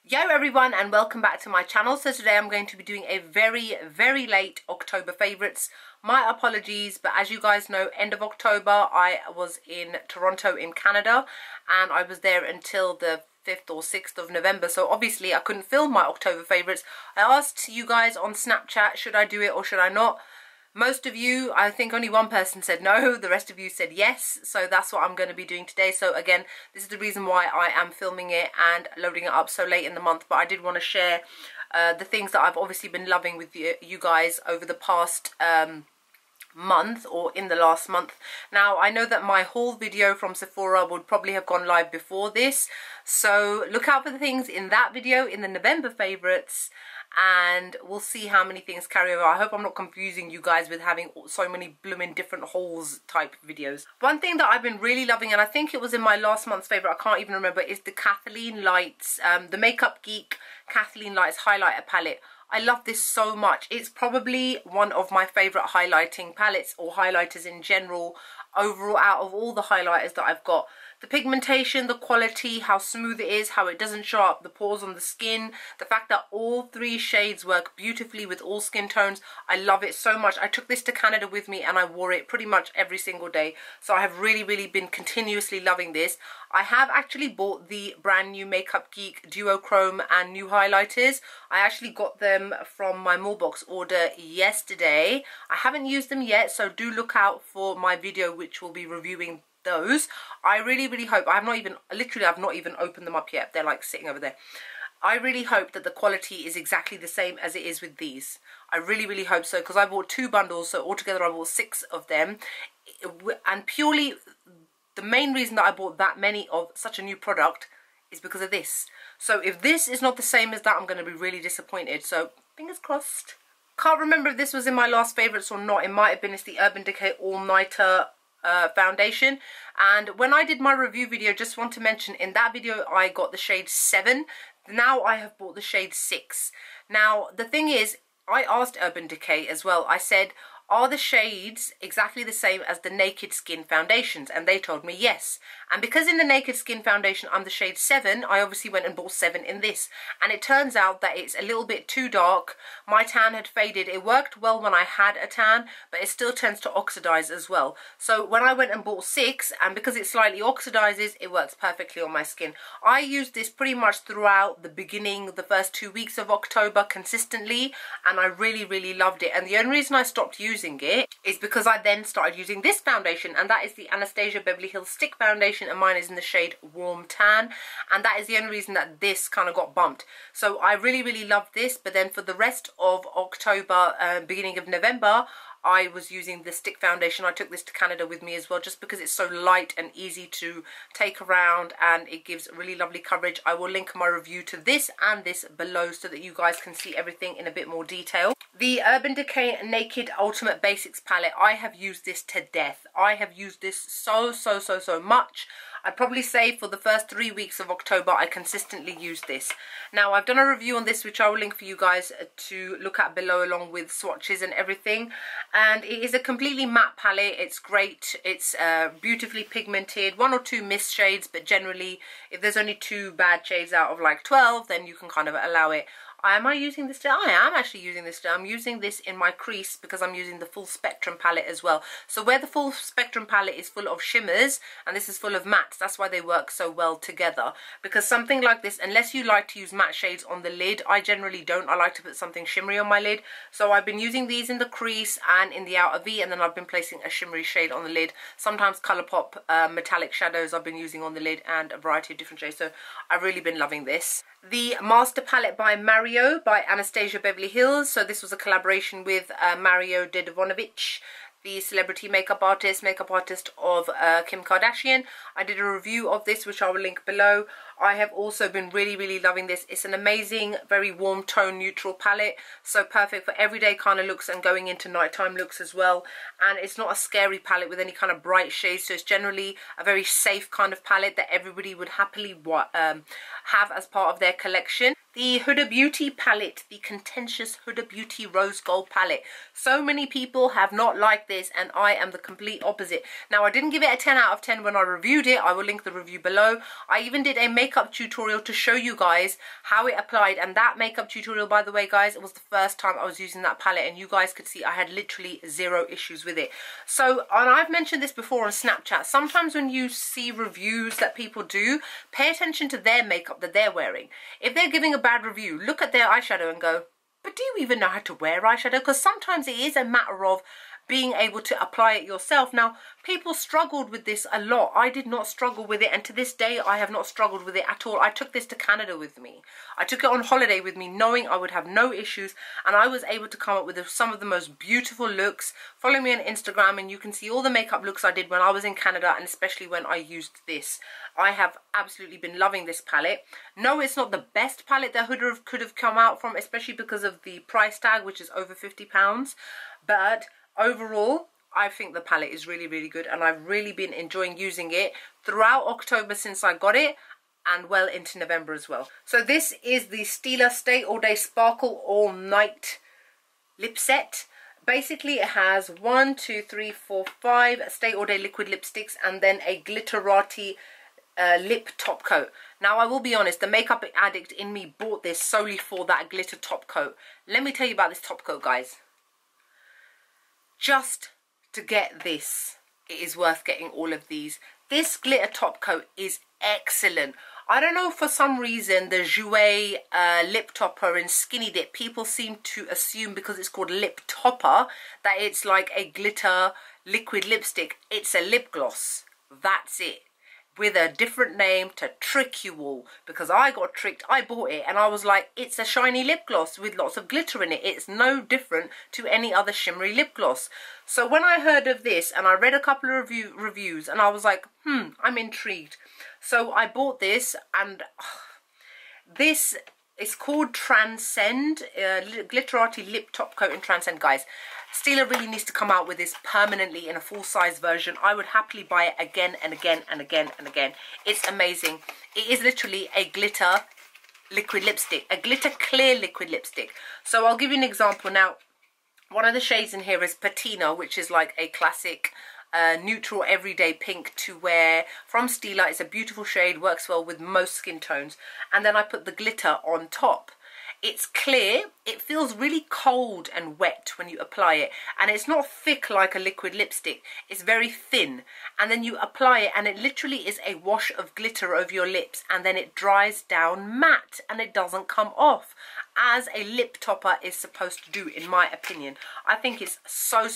Yo everyone, and welcome back to my channel. So today I'm going to be doing a very late October favourites. My apologies, but as you guys know, end of October I was in Toronto in Canada, and I was there until the 5th or 6th of November, so obviously I couldn't film my October favourites. I asked you guys on Snapchat, should I do it or should I not? Most of you, I think only one person said no, the rest of you said yes, so that's what I'm going to be doing today. So again, this is the reason why I am filming it and loading it up so late in the month, but I did want to share the things that I've obviously been loving with you guys over the past month, or in the last month. Now I know that my haul video from Sephora would probably have gone live before this, so look out for the things in that video, in the November favourites, and we'll see how many things carry over. I hope I'm not confusing you guys with having so many blooming different hauls type videos. One thing that I've been really loving, and I think it was in my last month's favourite, I can't even remember, is the Kathleen Lights, the Makeup Geek Kathleen Lights highlighter palette. I love this so much. It's probably one of my favourite highlighting palettes, or highlighters in general, overall, out of all the highlighters that I've got. The pigmentation, the quality, how smooth it is, how it doesn't show up the pores on the skin, the fact that all three shades work beautifully with all skin tones. I love it so much. I took this to Canada with me and I wore it pretty much every single day. So I have really been continuously loving this. I have actually bought the brand new Makeup Geek Duochrome and new highlighters. I actually got them from my Moolbox order yesterday. I haven't used them yet, so do look out for my video which will be reviewing those. I really hope, I've not even opened them up yet. They're like sitting over there. I really hope that the quality is exactly the same as it is with these. I really hope so, because I bought 2 bundles, so altogether I bought 6 of them, and purely the main reason that I bought that many of such a new product is because of this. So if this is not the same as that, I'm going to be really disappointed. So fingers crossed. Can't remember if this was in my last favourites or not. It might have been. It's the Urban Decay All Nighter foundation, and when I did my review video, just want to mention, in that video I got the shade 7. Now I have bought the shade 6. Now the thing is, I asked Urban Decay as well, I said, are the shades exactly the same as the Naked Skin foundations? And they told me yes. And because in the Naked Skin foundation I'm the shade 7, I obviously went and bought 7 in this. And it turns out that it's a little bit too dark. My tan had faded. It worked well when I had a tan, but it still tends to oxidize as well. So when I went and bought 6, and because it slightly oxidizes, it works perfectly on my skin. I used this pretty much throughout the first 2 weeks of October consistently, and I really loved it. And the only reason I stopped using it is because I then started using this foundation, and that is the Anastasia Beverly Hills Stick Foundation, and mine is in the shade Warm Tan, and that is the only reason that this kind of got bumped. So I really loved this, but then for the rest of October, beginning of November, I was using the stick foundation. I took this to Canada with me as well, just because it's so light and easy to take around, and it gives really lovely coverage. I will link my review to this and this below so that you guys can see everything in a bit more detail. The Urban Decay Naked Ultimate Basics palette, I have used this to death. I have used this so much. I'd probably say for the first 3 weeks of October I consistently used this. Now I've done a review on this which I will link for you guys to look at below, along with swatches and everything, and it is a completely matte palette. It's great. It's beautifully pigmented, 1 or 2 mist shades, but generally if there's only 2 bad shades out of like 12, then you can kind of allow it. Am I using this today? I am actually using this today. I'm using this in my crease because I'm using the Full Spectrum palette as well. So where the Full Spectrum palette is full of shimmers and this is full of mattes, that's why they work so well together. Because something like this, unless you like to use matte shades on the lid, I generally don't. I like to put something shimmery on my lid. So I've been using these in the crease and in the outer V, and then I've been placing a shimmery shade on the lid. Sometimes Colourpop metallic shadows I've been using on the lid, and a variety of different shades. So I've really been loving this. The Master Palette by Mario by Anastasia Beverly Hills. So this was a collaboration with Mario Dedivanovic, the celebrity makeup artist of Kim Kardashian. I did a review of this which I will link below. I have also been really loving this. It's an amazing, very warm tone neutral palette, so perfect for everyday kind of looks and going into nighttime looks as well. And it's not a scary palette with any kind of bright shades, so it's generally a very safe kind of palette that everybody would happily have as part of their collection. The Huda Beauty palette, the Contentious Huda Beauty Rose Gold palette. So many people have not liked this and I am the complete opposite. Now, I didn't give it a 10 out of 10 when I reviewed it. I will link the review below. I even did a makeup tutorial to show you guys how it applied, and that makeup tutorial, by the way guys, it was the first time I was using that palette and you guys could see I had literally zero issues with it. So, and I've mentioned this before on Snapchat, sometimes when you see reviews that people do, pay attention to their makeup that they're wearing. If they're giving a bad review, look at their eyeshadow and go, but do you even know how to wear eyeshadow? Because sometimes it is a matter of being able to apply it yourself. Now, people struggled with this a lot. I did not struggle with it, and to this day I have not struggled with it at all. I took this to Canada with me. I took it on holiday with me knowing I would have no issues, and I was able to come up with some of the most beautiful looks. Follow me on Instagram and you can see all the makeup looks I did when I was in Canada, and especially when I used this. I have absolutely been loving this palette. No, it's not the best palette that Huda could have come out from, especially because of the price tag, which is over £50, but overall, I think the palette is really, really good, and I've really been enjoying using it throughout October since I got it, and well into November as well. So this is the Stila Stay All Day Sparkle All Night lip set. Basically, it has 1, 2, 3, 4, 5 Stay All Day liquid lipsticks and then a Glitterati lip top coat. Now, I will be honest, the makeup addict in me bought this solely for that glitter top coat. Let me tell you about this top coat, guys. Just to get this, it is worth getting all of these. This glitter top coat is excellent. I don't know, for some reason, the Jouer lip topper in Skinny Dip, people seem to assume because it's called lip topper that it's like a glitter liquid lipstick. It's a lip gloss. That's it. With a different name to trick you all, because I got tricked. I bought it and I was like, it's a shiny lip gloss with lots of glitter in it. It's no different to any other shimmery lip gloss. So when I heard of this and I read a couple of reviews and I was like, I'm intrigued. So I bought this, and this is called Transcend, Glitterati lip top coat in Transcend, guys. Stila really needs to come out with this permanently in a full-size version. I would happily buy it again and again and again and again. It's amazing. It is literally a glitter liquid lipstick, a glitter clear liquid lipstick. So I'll give you an example. Now, one of the shades in here is Patina, which is like a classic neutral everyday pink to wear from Stila. It's a beautiful shade, works well with most skin tones. And then I put the glitter on top. It's clear, it feels really cold and wet when you apply it, and it's not thick like a liquid lipstick, it's very thin, and then you apply it and it literally is a wash of glitter over your lips, and then it dries down matte and it doesn't come off, as a lip topper is supposed to do, in my opinion. I think it's so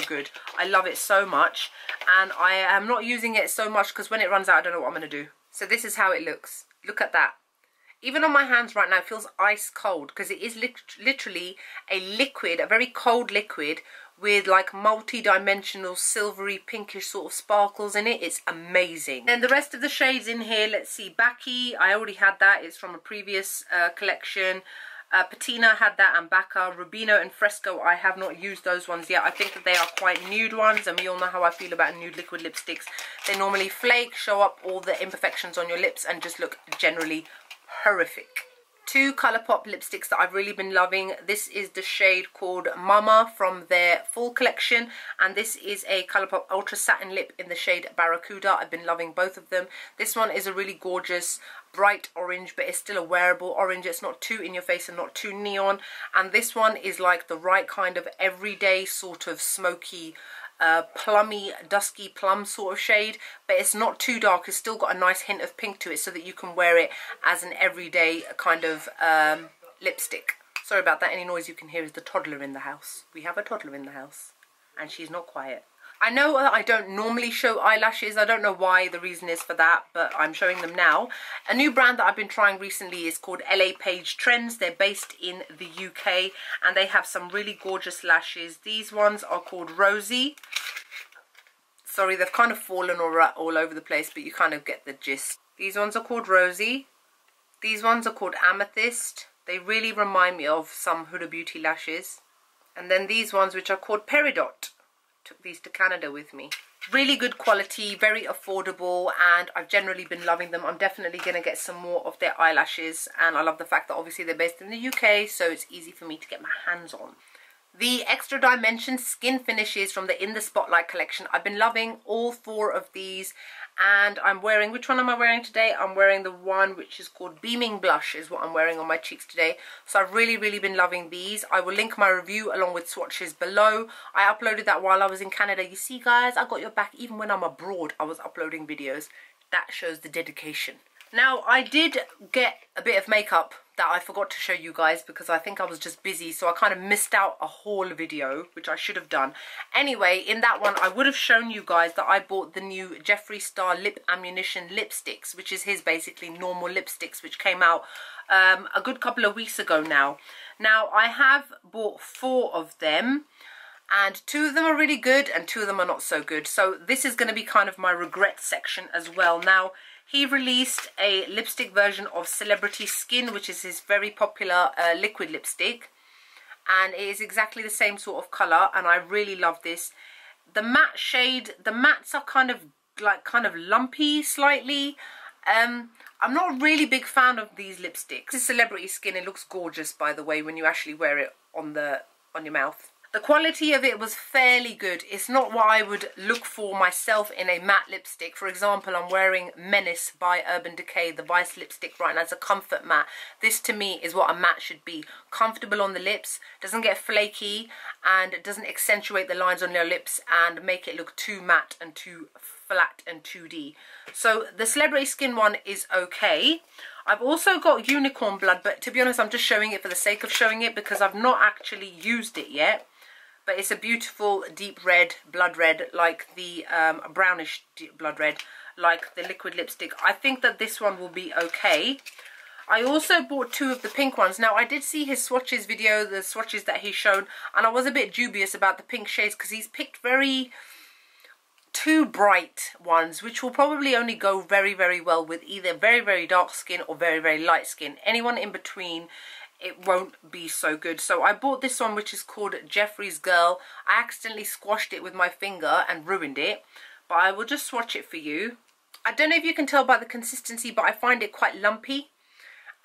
good. I love it so much, and I am not using it so much because when it runs out I don't know what I'm going to do. So this is how it looks. Look at that. Even on my hands right now, it feels ice cold because it is literally a liquid, a very cold liquid with like multi-dimensional silvery pinkish sort of sparkles in it. It's amazing. And the rest of the shades in here, let's see. Baki, I already had that. It's from a previous collection. Patina had that, and Bacca. Rubino and Fresco, I have not used those ones yet. I think that they are quite nude ones, and we all know how I feel about nude liquid lipsticks. They normally flake, show up all the imperfections on your lips, and just look generally horrific. Two Colourpop lipsticks that I've really been loving. This is the shade called Mama from their full collection, and this is a Colourpop Ultra Satin Lip in the shade Barracuda. I've been loving both of them. This one is a really gorgeous bright orange, but it's still a wearable orange. It's not too in your face and not too neon, and this one is like the right kind of everyday sort of smoky plummy, dusky plum sort of shade, but it's not too dark. It's still got a nice hint of pink to it so that you can wear it as an everyday kind of lipstick. Sorry about that. Any noise you can hear is the toddler in the house. We have a toddler in the house and she's not quiet. I know that I don't normally show eyelashes. I don't know why the reason is for that, but I'm showing them now. A new brand that I've been trying recently is called LA Page Trends. They're based in the UK and they have some really gorgeous lashes. These ones are called Rosy. Sorry, they've kind of fallen all over the place, but you kind of get the gist. These ones are called Rosy. These ones are called Amethyst. They really remind me of some Huda Beauty lashes. And then these ones, which are called Peridot. Took these to Canada with me. Really good quality, very affordable, and I've generally been loving them. I'm definitely going to get some more of their eyelashes, and I love the fact that obviously they're based in the UK, so it's easy for me to get my hands on. The Extra Dimension Skin Finishes from the In the Spotlight collection. I've been loving all 4 of these, and I'm wearing, which one am I wearing today? I'm wearing the one which is called Beaming Blush is what I'm wearing on my cheeks today. So I've really been loving these. I will link my review along with swatches below. I uploaded that while I was in Canada. You see guys, I got your back. Even when I'm abroad, I was uploading videos. That shows the dedication. Now, I did get a bit of makeup that I forgot to show you guys because I think I was just busy, so I kind of missed out a haul video, which I should have done. Anyway, in that one, I would have shown you guys that I bought the new Jeffree Star Lip Ammunition lipsticks, which is his basically normal lipsticks, which came out a good couple of weeks ago now. Now, I have bought 4 of them, and 2 of them are really good and 2 of them are not so good. So this is going to be kind of my regret section as well. Now, he released a lipstick version of Celebrity Skin, which is his very popular liquid lipstick. And it is exactly the same sort of colour, and I really love this. The matte shade, the mattes are kind of lumpy slightly. I'm not a really big fan of these lipsticks. This is Celebrity Skin. It looks gorgeous, by the way, when you actually wear it on your mouth. The quality of it was fairly good. It's not what I would look for myself in a matte lipstick. For example, I'm wearing Menace by Urban Decay, the Vice lipstick right now. It's a comfort matte. This to me is what a matte should be. Comfortable on the lips, doesn't get flaky, and it doesn't accentuate the lines on your lips and make it look too matte and too flat and 2D. So the Celebrity Skin one is okay. I've also got Unicorn Blood, but to be honest, I'm just showing it for the sake of showing it because I've not actually used it yet. But it's a beautiful deep red, blood red, like the brownish blood red, like the liquid lipstick. I think that this one will be okay. I also bought 2 of the pink ones. Now, I did see his swatches video, the swatches that he showed, and I was a bit dubious about the pink shades because he's picked 2 bright ones, which will probably only go very well with either very dark skin or very light skin. Anyone in between, it won't be so good. So I bought this one, which is called Jeffree's Girl. I accidentally squashed it with my finger and ruined it, but I will just swatch it for you. I don't know if you can tell by the consistency, but I find it quite lumpy,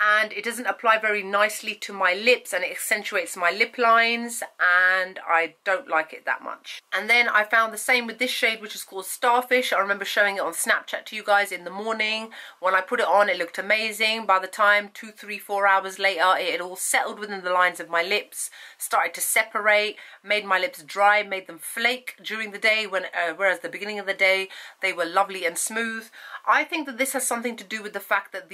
and it doesn't apply very nicely to my lips, and it accentuates my lip lines, and I don't like it that much. And then I found the same with this shade, which is called Starfish. I remember showing it on Snapchat to you guys in the morning. When I put it on, it looked amazing. By the time 2, 3, 4 hours later, it had all settled within the lines of my lips, started to separate, made my lips dry, made them flake during the day, whereas the beginning of the day, they were lovely and smooth. I think that this has something to do with the fact that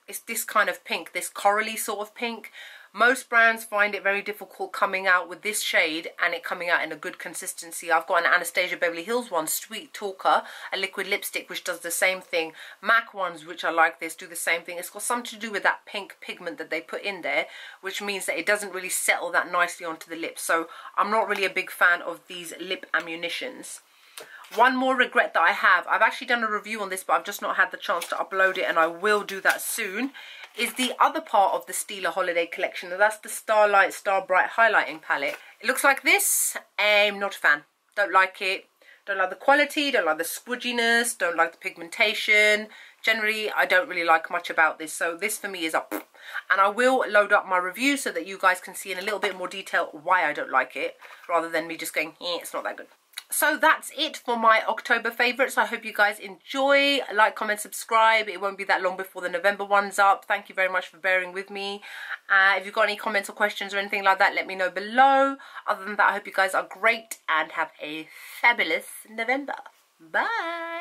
it's this kind of pink, this corally sort of pink. Most brands find it very difficult coming out with this shade and it coming out in a good consistency. I've got an Anastasia Beverly Hills one, Sweet Talker, a liquid lipstick which does the same thing. MAC ones, which are like this, do the same thing. It's got something to do with that pink pigment that they put in there, which means that it doesn't really settle that nicely onto the lips. So I'm not really a big fan of these lip ammunitions. One more regret that I have, I've actually done a review on this, but I've just not had the chance to upload it, and I will do that soon, is the other part of the Stila Holiday collection, and that's the Starlight Starbright highlighting palette. It looks like this. I'm not a fan. Don't like it. Don't like the quality, don't like the squidginess, don't like the pigmentation. Generally, I don't really like much about this, so this for me is up. And I will load up my review so that you guys can see in a little bit more detail why I don't like it, rather than me just going, eh, it's not that good. So that's it for my October favourites. I hope you guys enjoy. Like, comment, subscribe. It won't be that long before the November one's up. Thank you very much for bearing with me. If you've got any comments or questions or anything like that, let me know below. Other than that, I hope you guys are great and have a fabulous November. Bye.